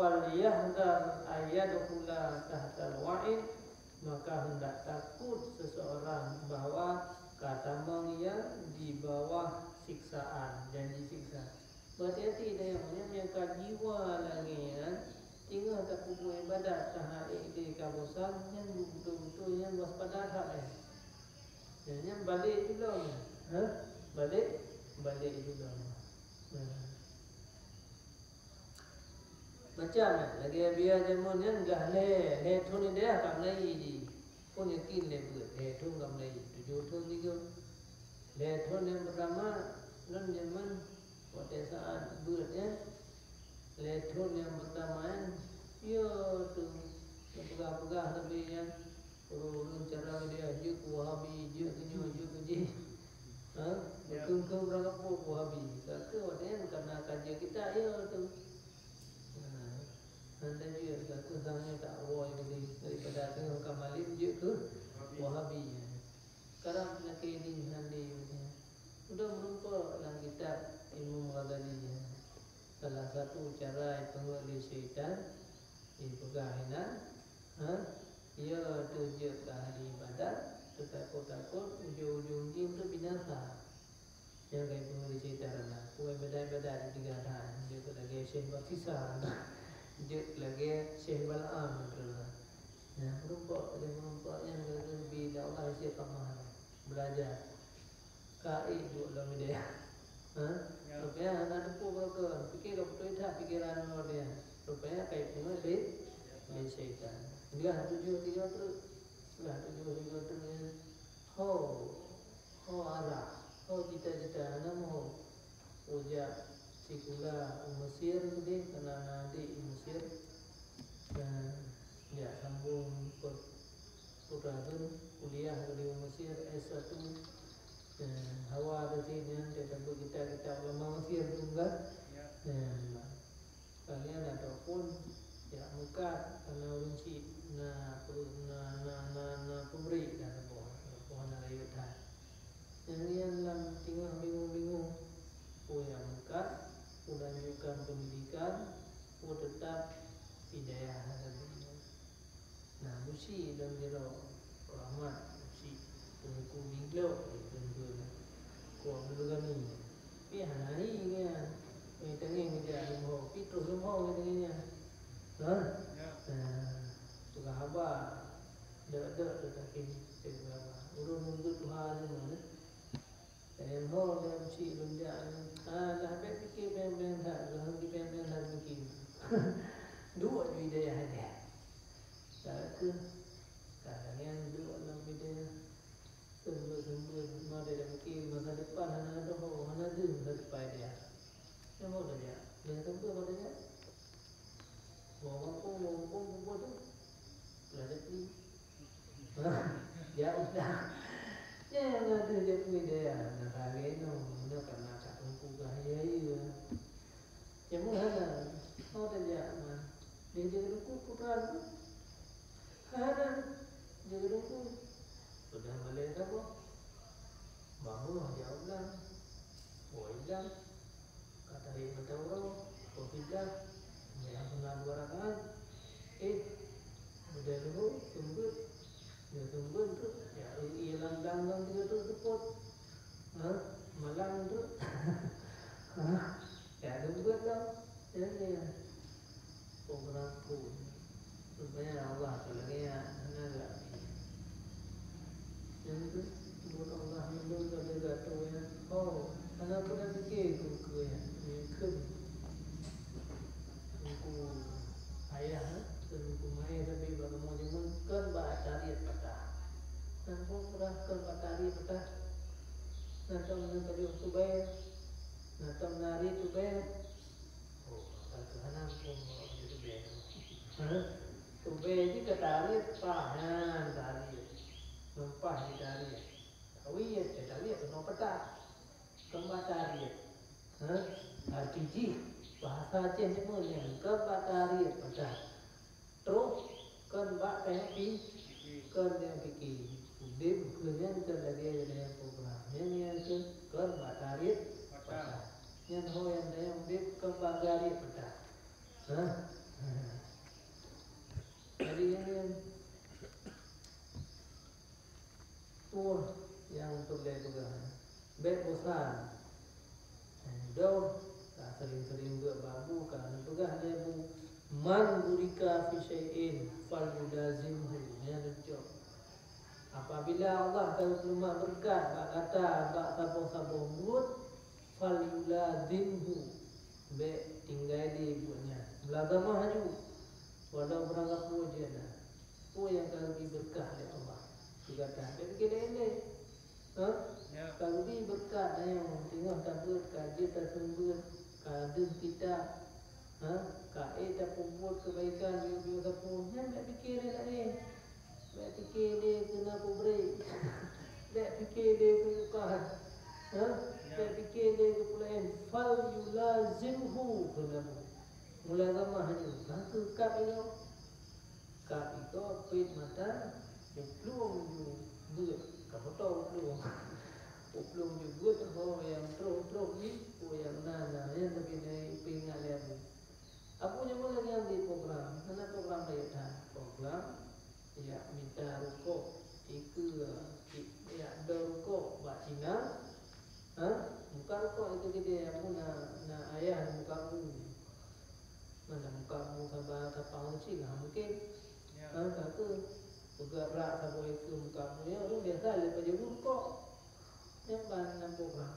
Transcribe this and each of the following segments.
falyahdhar ayyadkhula tahtal wa'id, maka hendak takut seseorang bahwa kata mengia di bawah siksaan, janji siksa. Berhati-hati dia yang jiwa lagi kan. Tinggal tak kubu ibadat tahai di kawasan yang betul-betul yang waspada hak yang balik juga. Balik juga. Macam lagi biar jamun yang gah le thun ni dia kam lai di pun yakin le buat le thun kam lai 7 thun 3 le thun yang pertama nan jaman pada saat buat ya le thun yang pertama ya tu pegang-pegang lebih yang urun cara dia je Wahabi je kenyo je keji berkengkeng berapa Wahabi kata orang karena kajian kita ya tu nanti dia kata tanya tak awal daripada tengah kamalin je ke Wahabi sekarang penyakit ini nanti sudah merupakan dalam kitab Imam Ghazali salah satu cara penguat syaitan pegangan ia tujuh ahli ibadat takut-takut ujung-ujungnya itu binasa yang kayak penguat syaitan kue badai-badai di tiga dia lagi Syekh Batisa dia lagi Syekh Bal'am merumpak yang lebih Allah siapa mahal belajar kai buat dalam dia rupanya anak tu berapa fikir betul tak pikiran dia rupanya kayak pengen di syaitan dia 7 3 tu lah 7 3 tu ho arah ho cita-cita nama ujar sikula Mesir ni kena di Mesir dia sambung pura tu kuliah di Mesir S1 hawa di sini dia tempat kita ulama Mesir juga kalian ada pun ya muka karena unci na pemberi dan pohon ayutan yang dalam tinggal bingung yang muka udah menunjukkan pendidikan tetap hidayah nah musi dan jero rahmat musi tunggu minggu kuat bergani hari ni tengah dia rumah itu rumah tengahnya tukar haba ada tetapi urun Tuhan mana yang ho yang si lunja lah fikir ben tak lah ben tak mungkin dua hidayah ada tak ke kadang dua dalam hidayah sembur mana dia fikir masa depan ada ho ada depan dia yang mau dia sembur pada dia walaupun tu rezeki ya udah yang ada dia punya dia nak hari no karena tak mampu gaya yang mana ada dia dia jadi putra ada jadi sudah balik apa bangun jauh lah wajah kata dia kata orang kopidah yang pernah 2 rakaat udah dulu sembut dia sembut tu ya hilang langgang dia tu teput malang tu ya sembut lah ya program pun supaya Allah selagi anak yang tu buat Allah menurut ada tu ya anak pun dah fikir ku ya ku ayah ku mai tapi bagaimana jaman kan bahtariat patah dan pun pernah kan bahtariat patah nanti tadi waktu bayar nanti menari tu bayar kata anak pun itu bayar tu bayar ni ketariat pahan tariat mempah di tariat tariat tu no patah kembang tariat RPG bahasa Aceh semua yang kebatari pada terus kan bak tapi kan yang fikir dia kemudian terjadi dengan program yang ke kebatari pada yang ho yang dia kebatari pada Jadi yang yang pegang-pegang beg bosan jauh tak sering-sering buat babu kan pegang lebu man burika fi syai'in fal yulazimhu ya job. Apabila Allah kalau berkat bak kata bak sabo-sabo buat fal yulazimhu be tinggal di buatnya belagama haju walau berangkat puja dah yang kalau diberkah oleh Allah juga dah jadi kita ini kalau diberkat yang tengah tak berkat dia tak sembur kadang kita kae tak buat kebaikan dia tak punya tak fikir dia ni tak fikir dia kena kubri tak fikir dia kesukaan tak fikir dia kepulauan fal yulazimhu kena mulazamah ni satu kap itu pit mata uplung buat kau tahu uplung juga tahu yang terus ni yang nana yang begini pingat dia aku ni mula yang di program mana program dia program ya minta rukuk itu ya ada rukuk buat Cina muka rukuk itu kita aku nak ayah muka aku mana muka mu sabar kapal sih lah mungkin kata bergerak sampai ke muka mu ya orang biasa lepas je kok yang ban program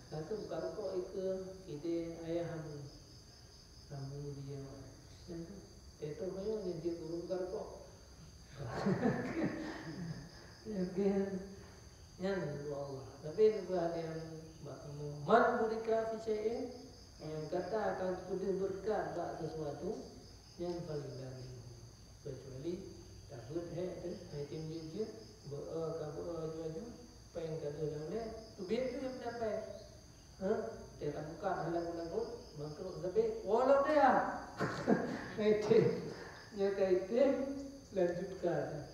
kata muka kok itu kita ayah kamu dia itu kaya dia turun muka kok yang Allah tapi juga yang man burika fi syai'in yang kata akan sudah berkat bak sesuatu yang paling dari kecuali takut tim dia kabur pengen kata dia tu biar tu yang dapat dia tak buka halang-halang bangkrut tapi walau dia kaitin dia kaitin lanjutkan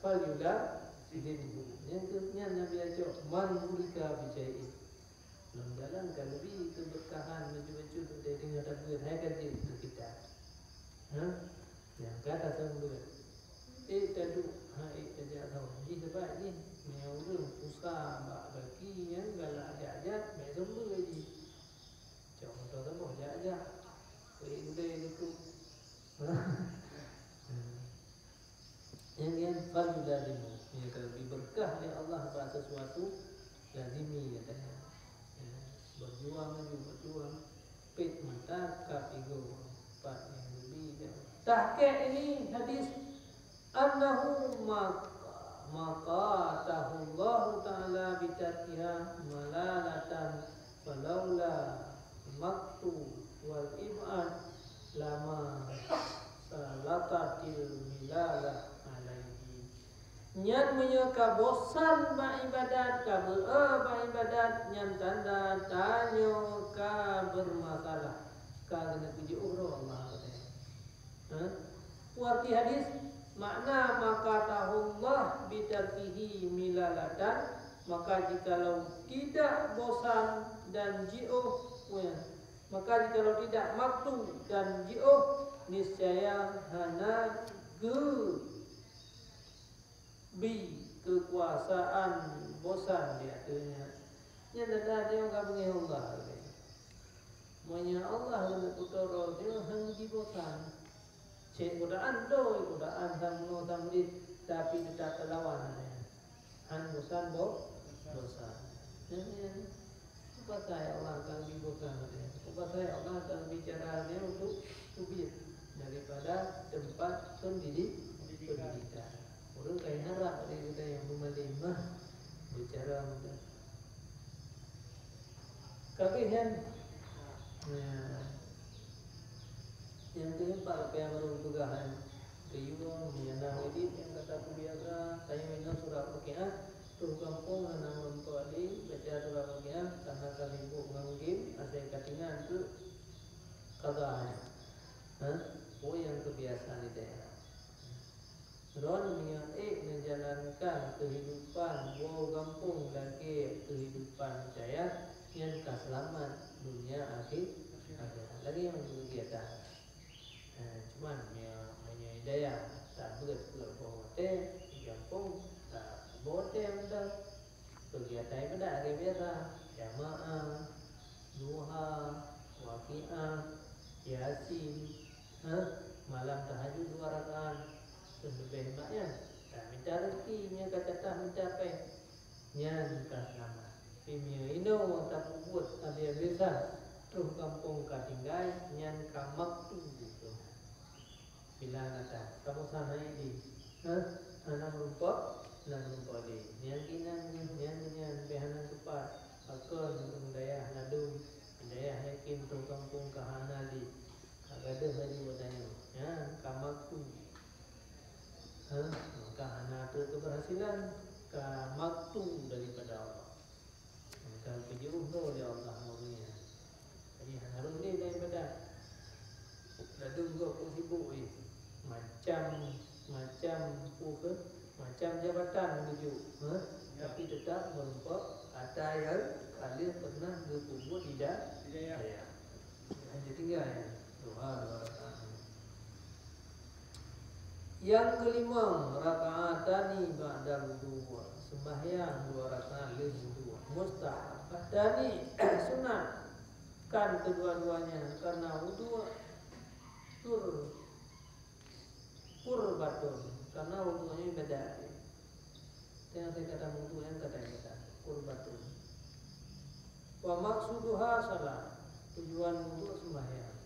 paling yang kemudian Nabi ajak man burika fi syai'in dalam kalbi keberkahan baju-baju tu dia dengar takbir hai kerja itu kita yang kata sambung tadu kerja tahu ni sebab ni menyuruh usaha bak bagi yang galak aja mai sambung lagi contoh tu aja udah itu yang paling dari yang kalau diberkah oleh Allah pada sesuatu lazimi katanya berjuang pit mata kapigo pak yang lebih tahqiq ini hadis annahu maka tahullah taala bitarkiha malalatan falaula maktu wal ibad lama salatatil milala alaihi nyan menyeka bosan ba ibadat ka ibadat nyan tanda tanyo ka bermasalah ka kena puji Allah Warti hadis makna maka tahullah bitarkihi milalatan maka jikalau tidak bosan dan ji'uh maka jikalau tidak maktu dan ji'uh niscaya hana kekuasaan bosan dia akhirnya yang ada dia enggak mengenai Allah monya Allah dengan utara dia hanggi bosan cek godaan sang tapi tidak terlawan han bosan bosan apa saya Allah akan dibosan apa saya Allah akan bicara dia untuk subir daripada tempat pendidikan orang kaya harap dari kita yang memelimah bicara mudah. Kabihan yang keempat apa yang baru pegahan kayuang menyana edit yang kata biasa saya minat surah Al-Qur'an turun kampung nama mempali baca surah Al-Qur'an karena kali ibu menggim asal katingan tu kagahnya yang kebiasaan di daerah Ron menjalankan kehidupan wow kampung lagi kehidupan jaya yang tak selamat dunia akhirat. Lagi man hanya daya tak berbote kampung tak bote mental kegiatan pada hari biasa jamaah duha waqiah yasin malam tahajud 2 rakaat lebih banyak tak minta rezekinya kata minta apa nyan kasama pimia ino tak buat ada biasa terus kampung katinggai nyan kamak tu gitu bilang kata kamu sana ini anak rupa di nyan behanan tepat akan daya nadu daya yakin tu kampung kahana di agada hari wadanya ya kamak tu kahana tu keberhasilan kamaktum daripada Allah. Maka kejauh oleh Allah maunya. Jadi harus ni daripada ladung kau pun sibuk macam puke, macam jabatan menuju, tapi tetap merupakan ada yang kalian pernah berkumpul tidak ya. Hanya tinggal ya. Doa. Yang kelima, rakaatani ba'da wudu. Sembahyang 2 rakaat lepas wudu. Mustahab. Badani sunat kan kedua-duanya karena wudu kurbatun. Karena wudunya beda. Yang saya kata wudu yang kata kurbatun. Wa maksuduha salat. Tujuan wudu sembahyang.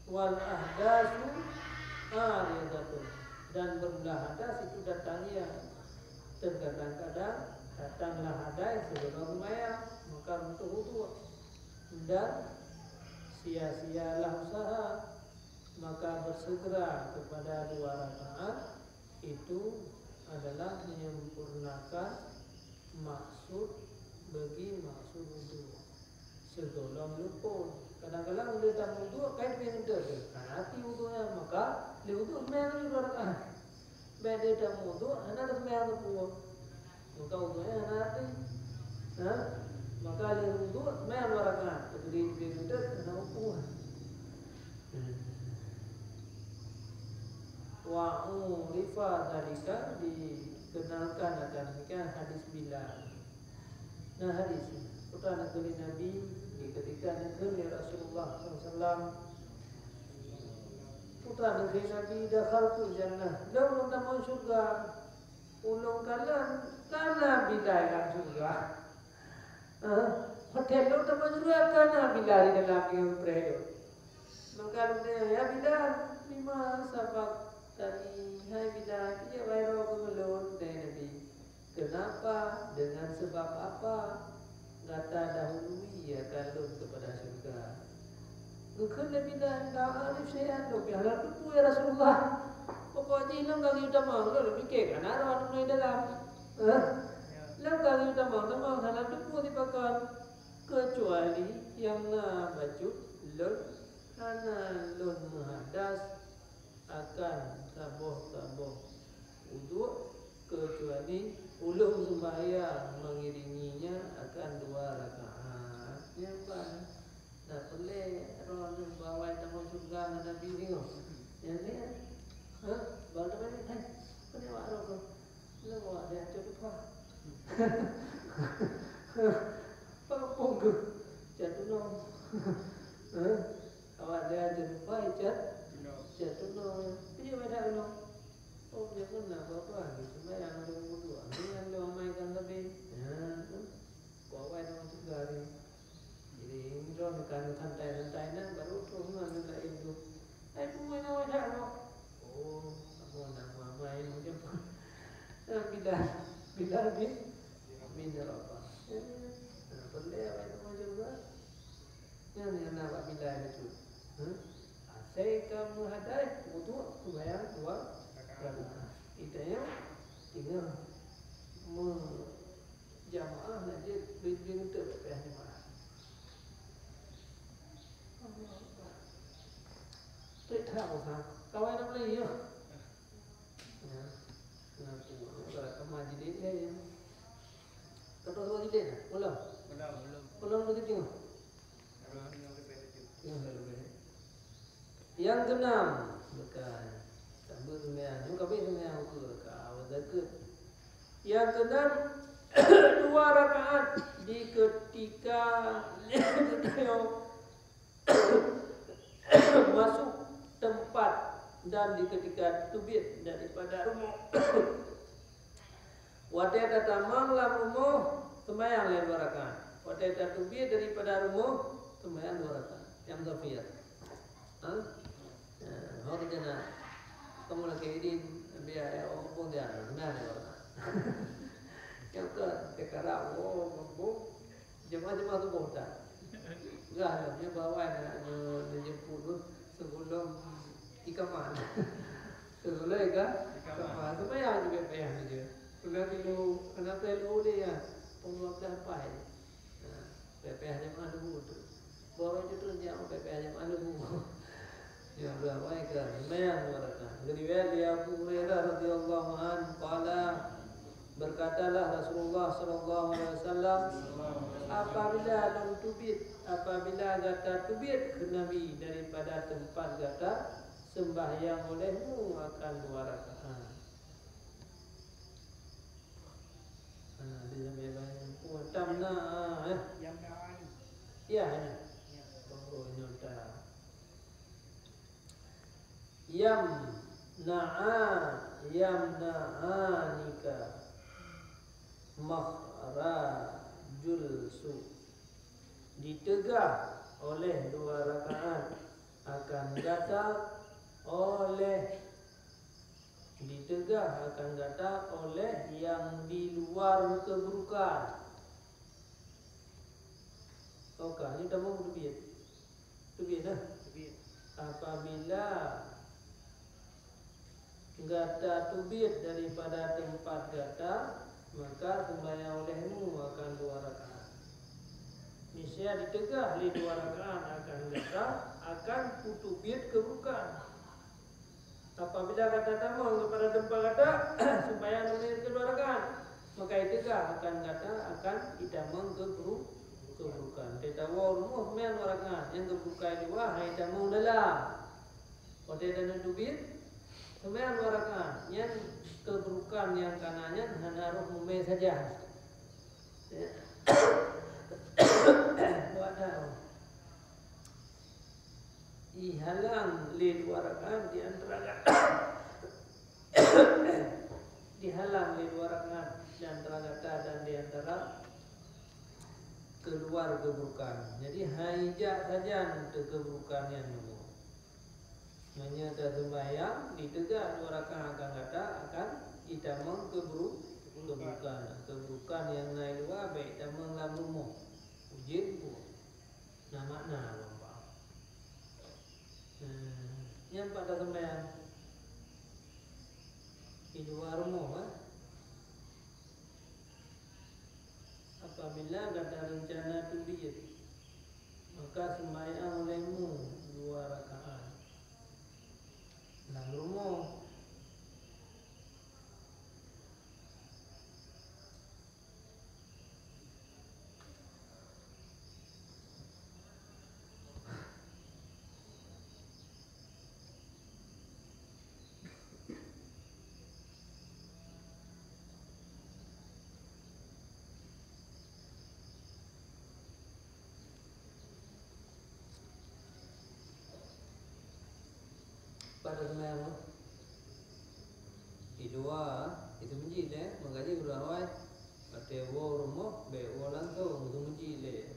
Wal ahdatsu aridatun dan berbelah hadas itu datangnya terkadang-kadang datanglah hadas sebelum sembahyang maka untuk wudu dan sia-sialah usaha maka bersegera kepada 2 rakaat itu adalah menyempurnakan maksud bagi maksud wudu sebelum luput. Kadang-kadang boleh tak wudu kait dengan itu. Hati wudunya maka dia wudu sembahyang 2 rakaat. Baik dia tak wudu, anak dah sembahyang 10. Maka wudunya anak hati. Maka dia wudu sembahyang 2 rakaat. Jadi dia itu anak wudu. Wa'urifa tadika dikenalkan akan hadis Bilal. Nah hadis putra dari Nabi ketika negeri Rasulullah SAW putra negeri Nabi dakhaltul jannah lalu tamu surga ulung kalan kana bidai surga hotel lu tamu surga kana bidai dalam yang berhidup maka dia ya bidai 5 sabak tadi hai bidai dia bayar kemelun dari Nabi kenapa dengan sebab apa kata dahului ya kalau kepada surga. Bukan Nabi dah arif saya tu biarlah tu ya Rasulullah. Pokoknya hilang kali utama kalau fikir kan ada orang mulai dalam. Hilang kali utama salah tu dipakai kecuali yang na baju lon ana lon muhadas akan taboh wudu kecuali ulung sembahyang mengiringinya akan 2 rakaat. Yang mana? Tak boleh orang bawa tamu surga Nabi ni. Yang ni, baru ni, ni awak roh. Lu awak dia cepat. Papung ke? Jatuh nom. Awak dia cepat jatuh nom. Dia pada nom. Oh dia pun nak apa gitu, bayang ada wudu, dengan dia mainkan lebih, bawa dengan juga ni, jadi orang kan santai nak baru tu mana itu, pun main awak dah oh kamu nak main macam bila bin apa, boleh awak itu macam juga, yang nak awak bila itu, saya kamu hadai wudu, bayang 2 kita yang tinggal jamaah nanti bikin itu apa mana? Tahu kan? Kawan apa lagi ya? Nanti kalau majlis dia yang terus majlis, belum begitu. Yang keenam, bukan tambah sembahyang, juga kabeh sembahyang ke awal zakat. Yang keenam 2 rakaat di ketika masuk tempat dan di ketika tubit daripada rumah. Wadah datang dalam rumah sembahyang 2 rakaat. Wadah datang tubit daripada rumah sembahyang 2 rakaat. Yang zafir. Hari jana kamu lagi ini biar orang dia benar ni orang. Yang ke sekarang mampu jemaah-jemaah tu bosan. Enggak, dia bawa dia jemput tu sebelum ikaman. Sebelum ikaman tu payah juga payah dia. Sudah dulu kenapa lu dia pengurus sampai. Payah jemaah dulu tu. Bawa itu tu dia payah jemaah dulu. Ya berapa ikan sembahyang 2 rakaat. Riwayat dari Abu Hurairah radhiyallahu anhu qala berkatalah Rasulullah sallallahu alaihi wasallam apabila lam tubit apabila gata tubit ke Nabi daripada tempat gata sembahyang olehmu akan 2 rakaat. Dia memang utamna yang kawan. Ya ini. Oh nyata. Yamna'anika makhrajul su ditegah oleh 2 rakaat akan datang oleh ditegah akan datang oleh yang di luar keburukan. Okey, ini dah mau tubit dah. Apabila gata tubit daripada tempat gata, maka sembahyang olehmu akan 2 rakaat. Niscaya ditegah li 2 rakaat akan gata akan tubit keburukan. Apabila gata tamu kepada tempat gata sembahyang oleh kedua rakaat, maka ditegah akan gata akan idamang keburukan. Tetawa rumah sembahyang 2 rakaat yang keburukan dua idamang dalam. Kalau ada tubit sembahyang 2 rakaat, yang keburukan yang kanannya hanya roh mume saja. Wadah. Dihalang li 2 rakaat di antara dihalang li 2 rakaat di antara kata dan di antara keluar keburukan. Jadi hanya saja untuk keburukan yang dulu. Menyata sembahyang ditegak 2 rakaat akan kata akan idamang keburukan yang naik dua baik idamang dalam rumah ujin pun nama nampak. Yang pada sembahyang di luar rumah apabila ada rencana tubit maka sembahyang olehmu 2 rakaat dalam rumah. Pada sembahyang di dua itu menjadi mengaji berawai pada rumah bewa langsung itu menjadi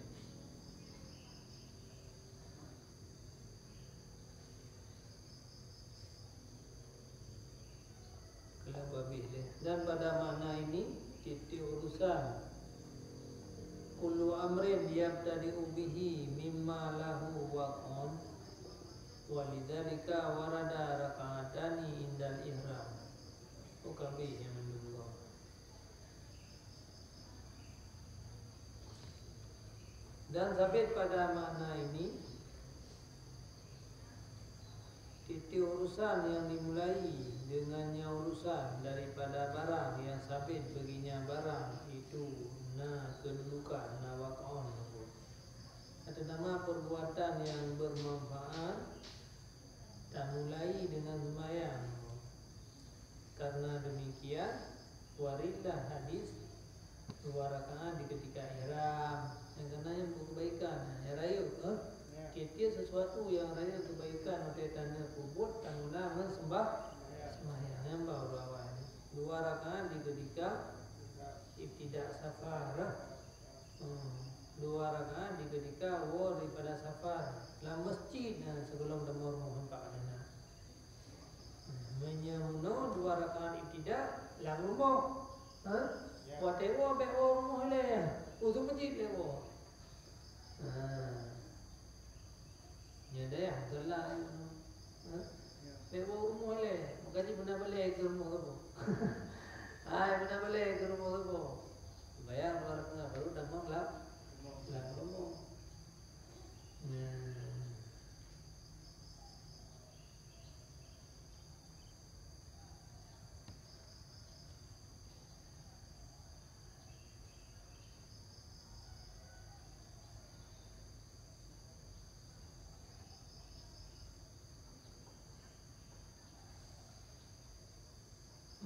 kelam babi dan pada makna ini titik urusan kullu amrin yabtadi'u bihi mimma lahu waq'un walidzalika warada raka'atani indal ihram. Kami yang menunggu. Dan sabit pada makna ini titik urusan yang dimulai dengannya urusan daripada barang yang sabit baginya barang itu kedudukan waq'un. Ada nama perbuatan rakaat di ketika ihram. Yang karenanya kebaikan. Ya raya kita sesuatu yang raya kebaikan oleh tanda kubur tanggulah sembah sembahyang yang baru awal. 2 rakaat di ketika ibtidak safar. 2 rakaat di ketika daripada safar dalam masjid sebelum demur nampak dana. Menyemuno 2 rakaat ibtidak dalam rumah. Buat tewa baik rumah le. Usul masjid lewa. Ya dah gelar. Baik rumah le. Makaji benar balik ke rumah tu. Benar balik ke rumah tu. Bayar 2 rakaat baru demur lah. Rumah.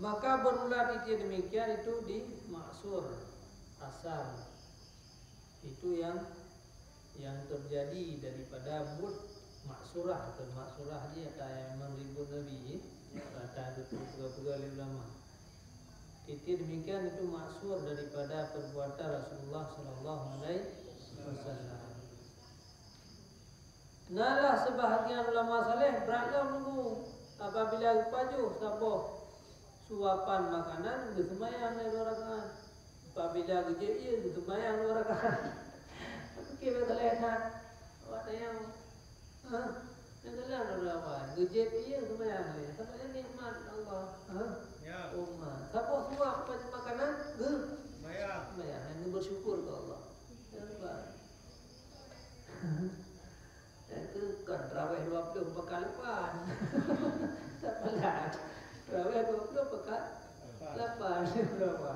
Maka berulah titik demikian itu di maksur asal. Itu yang terjadi daripada mud maksurah atau maksurah dia yang mengribut Nabi kata betul-betul ulama. Titik demikian itu maksur daripada perbuatan Rasulullah sallallahu alaihi wasallam. Nalah sebahagian ulama saleh beratnya menunggu apabila paju sabah suapan makanan bersemayam 2 rakaat. Apabila kerja ia bersemayam 2 rakaat. Apa kira terlihat? Ada yang yang dalam berapa? Kerja ia semayam ni. Siapa yang nikmat Allah? Ya. Umat. Siapa suap pada makanan? Semayam. Yang bersyukur ke Allah. Nampak? Itu kan terawih 20 pekan lepas. Tak pelat. Terawih 20 pekan lepas. Berapa?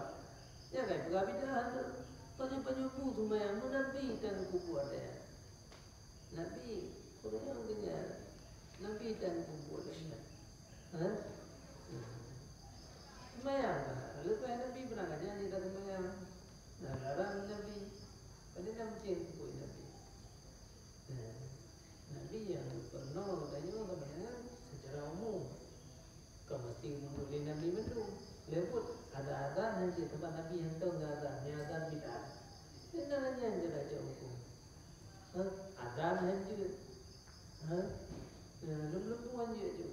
Ya kan? Berapa tu? Penyubu semayang Nabi dan kubur dia. Nabi, orang dengar. Nabi dan kubur dia. Semayang lah. Lepas Nabi pernah kajian dia kata semayang. Larang Nabi. Pada dah mungkin kubur Nabi. Nabi yang pernah katanya katanya secara umum. Kau mesti boleh Nabi betul. Lewat ada azan nanti tempat Nabi yang tahu enggak azan, yang azan bid'ah. Ini hanya yang diraja hukum. Azan hanya. Lembut je.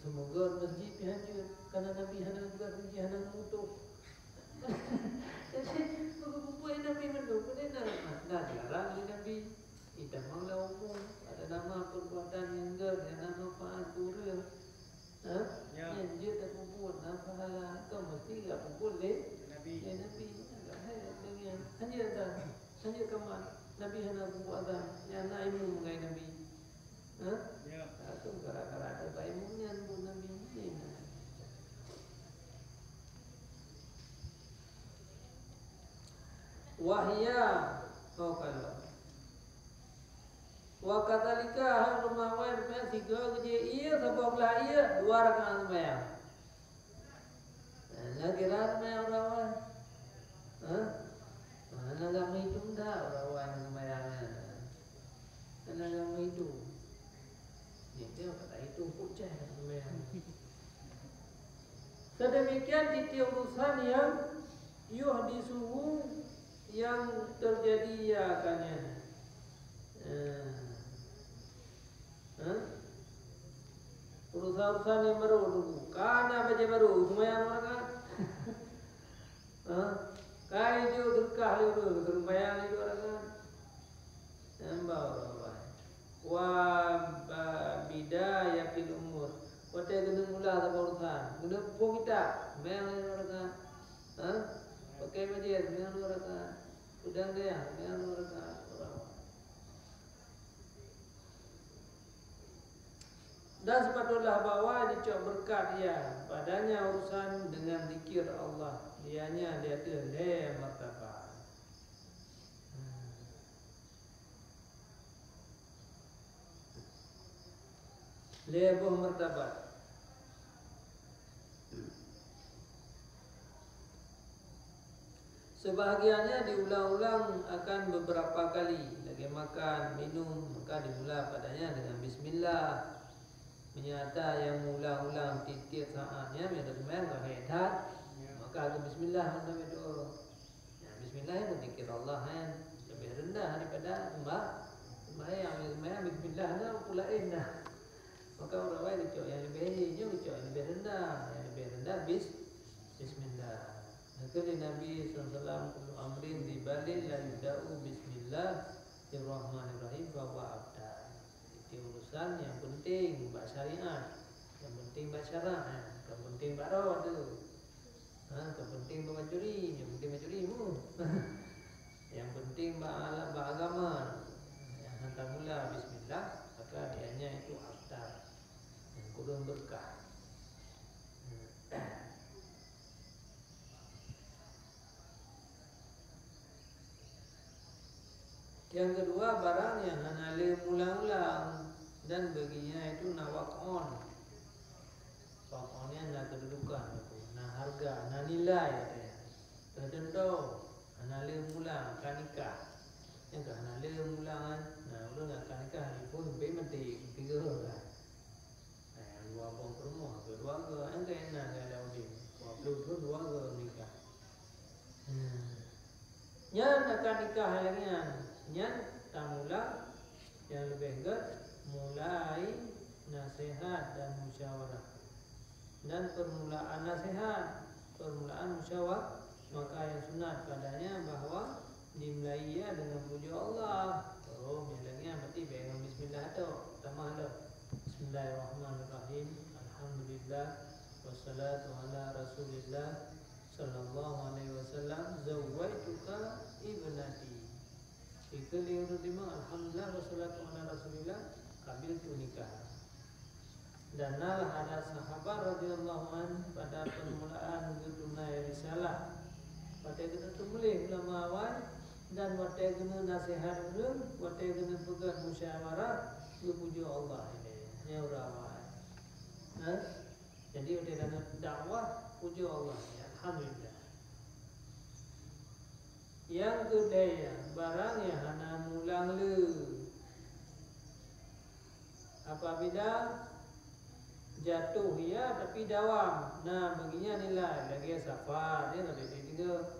Semoga masjid hanya karena Nabi hanya juga kunci hanya utuh. Jadi buku Nabi betul. Benar nak dilarang oleh Nabi. Kita manglah umum. Ada nama perbuatan yang ada nama fa'aturil. Yang dia tak kumpul pahala kau mesti tak kumpul Nabi. Nabi hanya ada hanya kaman Nabi hanya kumpul ada yang nak ilmu mengenai Nabi. Itu gara-gara ada ilmunya pun Nabi ini. Wahya kalau wa kadzalika rumah wa rumah 3 kerja ia sebab lah ia 2 rakaat sembahyang. Nah kira sembahyang rawan. Mana enggak menghitung dah rawan sembahyangnya. Mana enggak menghitung. Dia kata itu pucah sembahyang. Sedemikian titik urusan yang yuhdisuhu yang terjadi ya akannya. Urusan-urusan yang baru dulu. Karena baca baru sembahyang rakaat. Kali dia berkah dulu sembahyang 2 rakaat. Nambah apa? Wa bidayatil umur. Wate kena mula tak urusan. Kena pun kita sembahyang 2 rakaat. Pakai baju sembahyang 2 rakaat. Udang dia sembahyang 2 rakaat. Dan sepatutlah bahawa dicok berkat dia padanya urusan dengan zikir Allah. Dianya dia tu le martabat. Le buah martabat. Sebahagiannya diulang-ulang akan beberapa kali. Lagi makan, minum, maka dimula padanya dengan bismillah. Menyata yang ulang-ulang tiap saatnya Mereka semayang ke hedat maka ke bismillah ya, bismillah itu dikir Allah kan lebih rendah daripada sembahyang bismillah itu pula indah. Maka orang lain ucap yang lebih hijau ucap yang lebih rendah. Yang lebih rendah bismillah. Maka Nabi SAW kullu amrin dibalil la yuda'u bismillahirrahmanirrahim bahwa abda. Itu urusan yang penting buat syariat, yang penting buat syarat, yang penting buat rawat tu, yang penting buat mencuri, yang penting mencurimu, yang penting buat agama. Yang hantar mula bismillah, maka dianya itu aftar, yang kurang berkah. Yang kedua, barang yang hanale ulang-ulang dan baginya itu nawakon. Wakonnya nak kedudukan, nah harga, nah nilai tertentu. Hanale ulang kanikah, yang ke hanale ulangan, nah udah nak kanikah ni pun bermati tiga lah. Dua bong rumah, kedua ke, angka enak ada udim, dua ke nikah. Yang nak nikah halnya. Yang tamula yang lebih mulai nasihat dan musyawarah. Dan permulaan nasihat, permulaan musyawarah, maka yang sunat padanya bahwa dimulai dengan puji Allah. Bilangnya berarti dengan bismillah tu, tamah tu. Bismillahirrahmanirrahim. Alhamdulillah wassalatu ala Rasulillah sallallahu alaihi wasallam. Zawaituka ibnati. Itu dia terima alhamdulillah wassalatu ala Rasulillah kabil tu nikah. Dan ada sahabat radhiyallahu an pada permulaan tunai risalah. Pada kita tumulih ulama awal dan pada kena nasihat dulu, pada kena pegang musyawarah, puji Allah ini awal. Jadi pada kena dakwah puji Allah. Alhamdulillah. Yang kedua, barang yang hana mulang le. Apabila jatuh ya tapi dawam. Nah, baginya nilai lagi safar dia ada tiga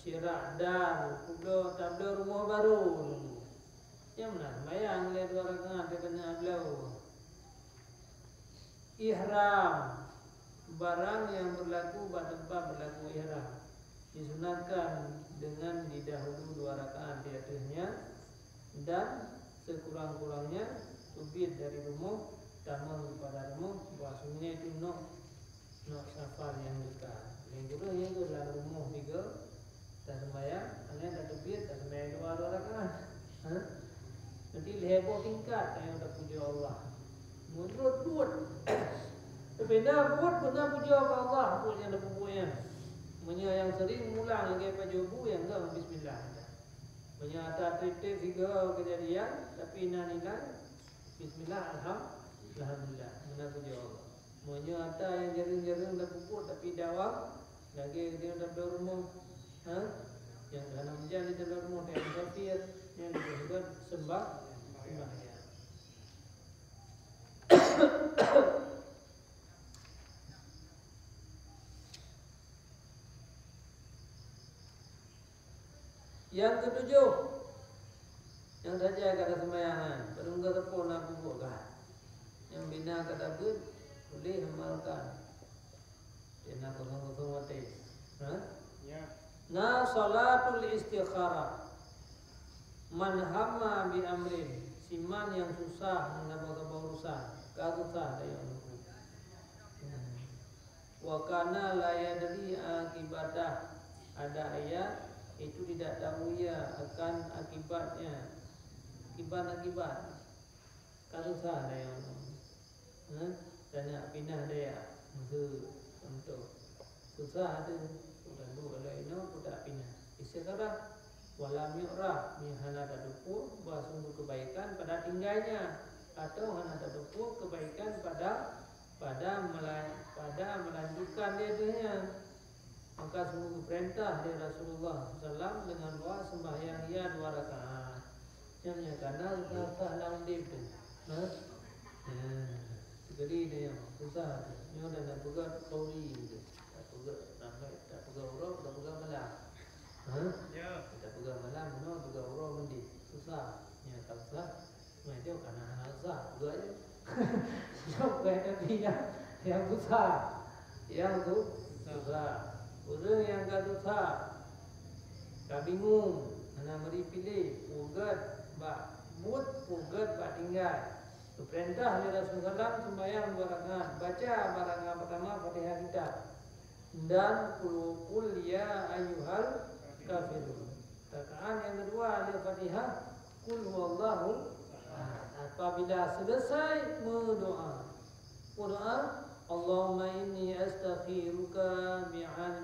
syirak dan kudo tabla rumah baru. Yang mana? Bayang le 2 rakaat dia kena ablau. Ihram, barang yang berlaku pada tempat berlaku ihram. Disunatkan dengan didahulu 2 rakaat di atasnya dan sekurang-kurangnya subit dari rumah tamu kepada rumah bahasanya itu nok safar yang dekat. Yang kedua yang itu dalam rumah 3 dan sembahyang hanya ada subit dan sembahyang 2 rakaat. Nanti heboh tingkat yang dah puji Allah. Menurut buat berbeda buat benar puji Allah buat yang dah pujian. Punya yang sering mulang lagi pada jobu yang enggak bismillah. Punya ada titip 3 kejadian tapi nilai bismillah alhamdulillah benar puji Allah. Punya ada yang jaring-jaring dah pupuk tapi dawam lagi dia dah berumur. Yang kerana menjadi di dalam rumah yang kafir yang disebut sembah ya. Yang ketujuh, yang saja kata sembayangan, perungga tepung nak bubukkan. Yang bina kata bud, boleh amalkan. Dia nak kosong-kosong mati. Ya. Nah, salatul istikharah. Man hamma bi amrin, siman yang susah mendapat urusan, susah dia untuk. Wa kana la yadri akibatah. Ada ayat itu tidak tahu ya akan akibatnya, akibat susah dia dan nak pindah dia untuk susah tu lalu kalau ini tidak pindah istiqarah walam yu'rah ni hana tadupu bahwa sungguh kebaikan pada tinggalnya atau hana tadupu kebaikan pada melanjutkan dia dunia. Maka sungguh perintah dari Rasulullah SAW dengan doa sembahyang ia 2 rakaat. Yang karena susah lawan dia tu. Jadi dia susah. Dia dah pegang kauri tu. Tak pegang ramai, tak pegang orang, tak pegang malam. Ya. Tak pegang malam, mana pegang orang mandi. Susah. Yang tak susah. Dia karena susah juga je. Sampai tapi yang susah. Yang tu susah. Orang yang tak susah. Tak bingung. Mana mari pilih. Pugat. Mut pugat bak tinggal. Perintah dari Rasulullah sembahyang 2 rakaat. Baca rakaat pertama Fatihah kita. Dan qul ya ayyuhal kafirun. Rakaat yang kedua Al-Fatihah qul huwallahu ahad. Apabila selesai berdoa. Allahumma inni astakhiruka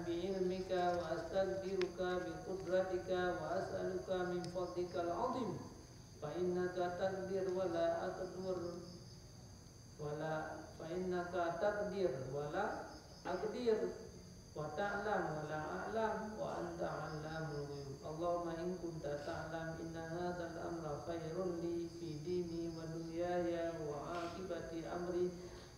bi'ilmika wa astagfiruka biqudratika wa as'aluka min fadlikal azim fa innaka taqdir wa la aqdir wa ta'lam wa la a'lam wa anta 'allamul ghuyub. Allahumma in kunta ta'lam inna hadzal amra khairun li fi dini wa dunyaya wa 'aqibati amri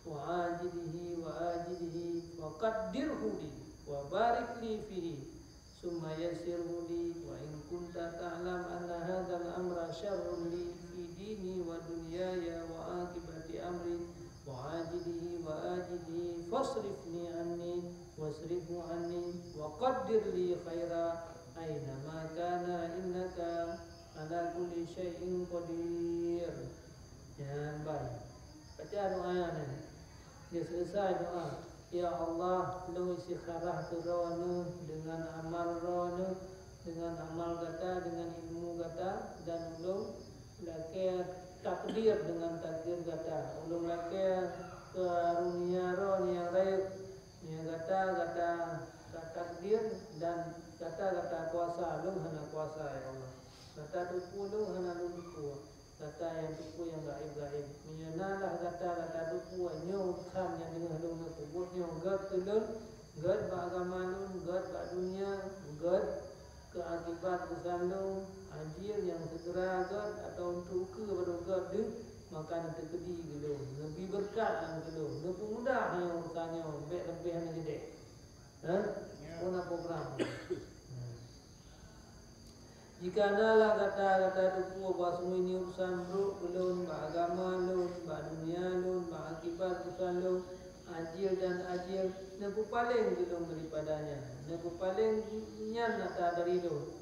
wa ajilihi wa ajilihi wa qaddirhu li wa barik li fihi summa yassirhu li wa in kunta ta'lam anna hadzal amra syarrun li fi dini wa dunyaya wa aqibati amri wa ajilihi wa ajilihi fasrifni anni wasrifhu anni wa qaddir li khaira aina ma kana innaka ala kulli syai'in qadir. Yang baik. Baca doa ni. Dia selesai doa. Ya Allah, lu istikharah tu rohnu dengan amal rohnu, dengan amal kata, dengan ilmu kata, dan ulung laki takdir dengan takdir kata. Ulung laki karunia roh yang raib, yang kata takdir dan kata kuasa. Ulung hana kuasa ya Allah. Kata tupu ulung hana tupu. Kata yang tupu yang gaib-gaib. Menyenalah kata tupu nyo kan yang dengan dong kubut nyo gad tulun, gad ba agama lun, gad ba dunia, gad ke akibat kesandung, ajil yang segera gad atau untuk ke pada gad dia maka nanti kedi gelung. Lebih berkat dan gelung. Lebih mudah yang urusannya, lebih hanya gede. Una program. Jika nalah kata-kata tupu bahawa semua ini urusan buruk belum, agama lun, dunia lun, akibat urusan lun, ajil dan ajil, nepu paling belum daripadanya, nepu paling nyan nata dari lun,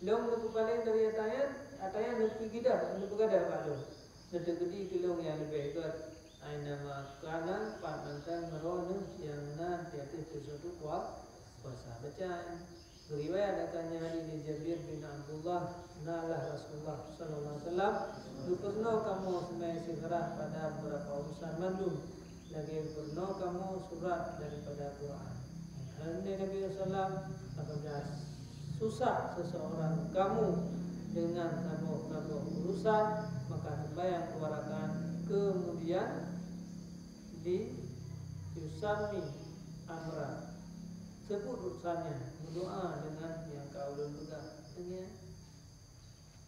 nepu paling dari atayan nepu gidah, nepu gadah pak lun, nepu gedi kelong yang lebih hebat, aina makanan pantang merono yang nanti sesuatu kuasa bacaan. Riwayat akannya hadis Jabir bin Abdullah nalah Rasulullah sallallahu alaihi wasallam dupurno kamu semai segera pada beberapa urusan mandum lagi purno kamu surat daripada Quran. Kerana Nabi sallallahu apabila susah seseorang kamu dengan kamu urusan maka sembahyang 2 rakaat kemudian di yusami amra sebut urusannya, berdoa dengan yang kau belum pegang. Dengan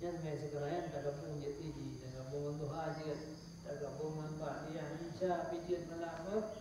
yang saya sekarang tak gabung jadi, tak gabung untuk haji, tak gabung manfaat dia, insya pijit malam.